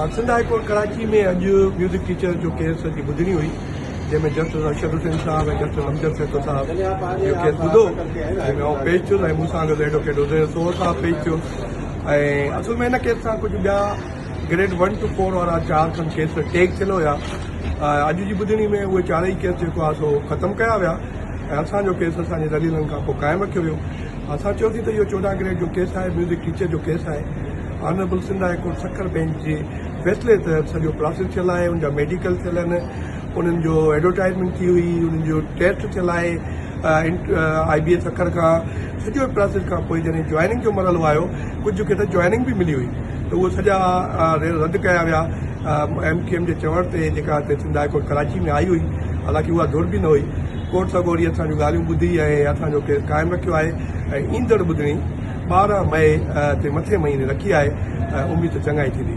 Sindh high court Karachi में अॼु music teacher जो केस जी ॿुधणी हुई जंहिंमें जस्टिस अरशद हुसैन साहब ऐं जस्टिस अमजद सेठो साहब जो केस ॿुधो जंहिंमें आउं पेश थियो ऐं मूंसां गॾु एडवोकेट उदय सोहर साहब पेश थियो ऐं असल में हिन केस सां कुझु ॿिया ग्रेड 1 to 4 वारा 4 खनि केस टेक थियल हुया। अॼु जी ॿुधणी में उहे चारई केस जेको आहे सो ख़तमु कया विया ऐं असांजो केस असांजे दलीलनि खां पोइ क़ाइमु रखियो वियो। असां चयोसीं त इहो 14 ग्रेड जो केस आहे, म्यूज़िक टीचर जो केस आहे। Honourable Sindh high court Sukkur bench जे फ़ैसिले तहत सॼो प्रोसेस थियल आहे, उनजा मेडिकल थियल आहिनि, उन्हनि जो एडवर्टाइज़मेंट थी हुई, उन्हनि जो टेस्ट थियल आहे IBA सक्खर खां। सॼो प्रोसेस खां पोइ जॾहिं जॉइनिंग जो मरहलो आयो कुझु खे त जॉइनिंग बि मिली हुई त उहे सॼा रद्द कया विया MKM जे चवण ते जेका हिते सिंध हाई कोर्ट कराची में आई हुई। हालांकि उहा दुर बि न हुई। कोर्ट सां गॾु असांजूं ॻाल्हियूं ॿुधी ऐं असांजो केस क़ाइमु रखियो आहे ऐं ईंदड़ ॿुधणी 12 मई ते मथे महीने रखी आहे। उमेद चङाई थींदी।